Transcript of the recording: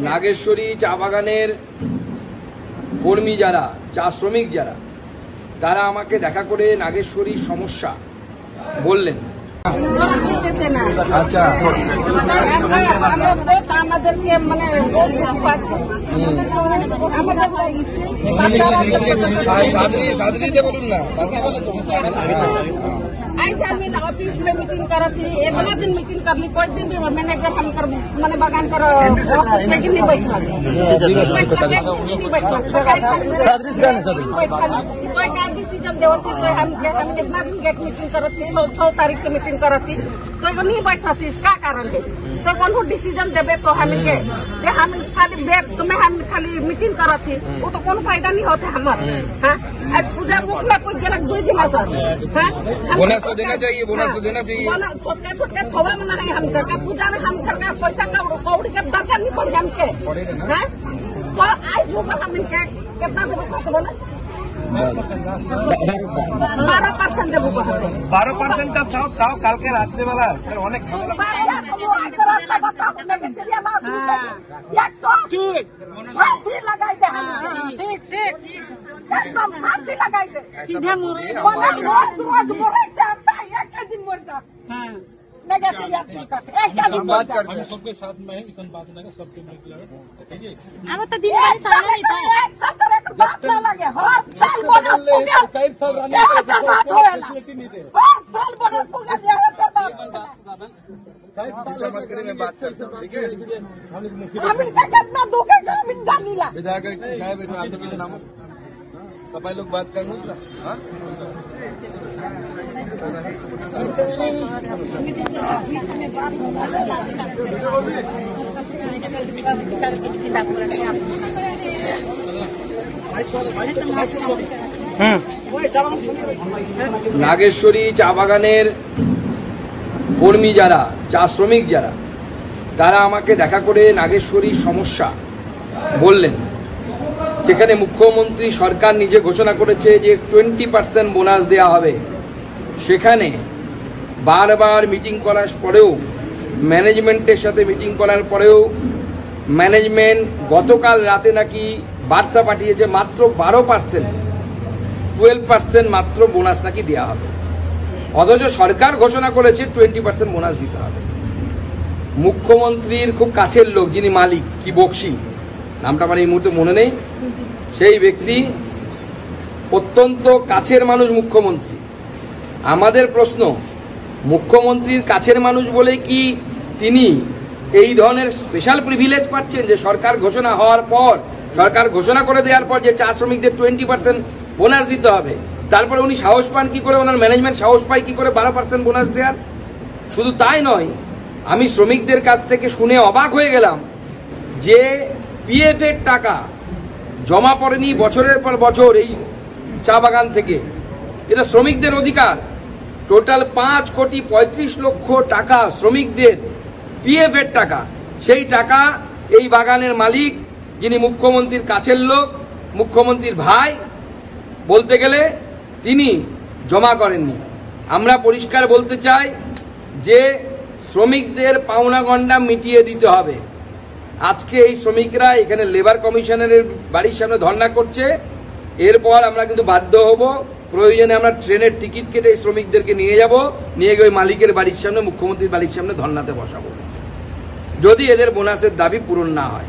নাগেশ্বরী চা বাগানের কর্মী যারা, চা শ্রমিক যারা, তারা আমাকে দেখা করে নাগেশ্বরীর সমস্যা বললেন। আচ্ছা, আমাদেরকে মানে सादरी बोलून ना। ऑफिस में मीटिंग करा थी, एक दिन मीटिंग कर ली, कोई दिन भी मैनेजर हम कर मैंने बगान कर ऑफिस में नहीं बैठा कोई क्या डिसीजन देव थी। तो हम इतना दिन गेट मीटिंग कर थी, 6 तारीख से मीटिंग कर थी, तो नहीं बैठा थी। इसका कारण है तो कौन डिसीजन देवे तो हम खाली बैग तुम्हें हम खाली मीटिंग कर थी, वो तो कौन फायदा नहीं होता हमारे। आज पूजा मुख में कोई जनक 2 दिन सर बोनस तो देना चाहिए, बोनस तो देना चाहिए। छोटे छोटे छोड़ा में नहीं हम करके पूजा में हम करके पैसा का कौड़ी का दरकार नहीं पड़ हमके। तो आज जो हम इनके कितना देवो बोनस 12% देवो 12% का ताव काल के रात्रि वाला অনেক फांसी लगाई दे। ठीक ठीक एकदम फांसी लगाई दे, सीधे मुरे रोज मोरे से आता है, एक दिन मर जा। लगा से याद एक दिन बात कर सबके साथ में मिशन बात ना सबके मिलकर अब तो दिन भर सामने ही था। एक सत्र एक बात ना लगे, हर साल बोनस पुगे 4 साल रानी बात होएला, हर साल बोनस पुगे ये बात 4 साल में बात करते हैं, ठीक है। हम इनका कितना दोगे हम इन जानीला विधायक साहब आपके नाम तपाईँ लोग बात गर्नुहोस् न। নাগেশ্বরী চা বাগানের কর্মী যারা, চা শ্রমিক যারা, তারা আমাকে দেখা করে নাগেশ্বরীর সমস্যা বললেন। যেখানে মুখ্যমন্ত্রী সরকার নিজে ঘোষণা করেছে যে 20% বোনাস দেওয়া হবে, সেখানে বারবার মিটিং করার পরেও, ম্যানেজমেন্টের সাথে মিটিং করার পরেও ম্যানেজমেন্ট গতকাল রাতে নাকি বার্তা পাঠিয়েছে মাত্র 12%, 12% মাত্র বোনাস নাকি দেওয়া হবে। অথচ সরকার ঘোষণা করেছে 20% বোনাস দিতে হবে। মুখ্যমন্ত্রীর খুব কাছের লোক, যিনি মালিক, কি বক্সি নামটা আমার এই মুহূর্তে মনে নেই, সেই ব্যক্তি অত্যন্ত কাছের মানুষ মুখ্যমন্ত্রী। আমাদের প্রশ্ন, মুখ্যমন্ত্রীর কাছের মানুষ বলে কি তিনি এই ধরনের স্পেশাল প্রিভিলেজ পাচ্ছেন যে সরকার ঘোষণা হওয়ার পর, সরকার ঘোষণা করে দেওয়ার পর যে চা শ্রমিকদের 20% বোনাস দিতে হবে, তারপরে উনি সাহস পান কি করে, ওনার ম্যানেজমেন্ট সাহস পায় কি করে 12% বোনাস দেওয়ার? শুধু তাই নয়, আমি শ্রমিকদের কাছ থেকে শুনে অবাক হয়ে গেলাম যে পিএফ এর টাকা জমা পড়েনি বছরের পর বছর এই চা বাগান থেকে। এটা শ্রমিকদের অধিকার। টোটাল 5,35,00,000 টাকা শ্রমিকদের পিএফ এর টাকা। সেই টাকা এই বাগানের মালিক, যিনি মুখ্যমন্ত্রীর কাছের লোক, মুখ্যমন্ত্রীর ভাই বলতে গেলে, তিনি জমা করেননি। আমরা পরিষ্কার বলতে চাই যে শ্রমিকদের পাওনা গন্ডা মিটিয়ে দিতে হবে। আজকে এই শ্রমিকরা এখানে লেবার কমিশনারের বাড়ির সামনে ধর্ণা করছে, এরপর আমরা কিন্তু বাধ্য হব, প্রয়োজনে আমরা ট্রেনের টিকিট কেটে এই শ্রমিকদেরকে নিয়ে যাব, নিয়ে গিয়ে ওই মালিকের বাড়ির সামনে, মুখ্যমন্ত্রীর বাড়ির সামনে ধর্ণাতে বসাবো, যদি এদের বোনাসের দাবি পূরণ না হয়।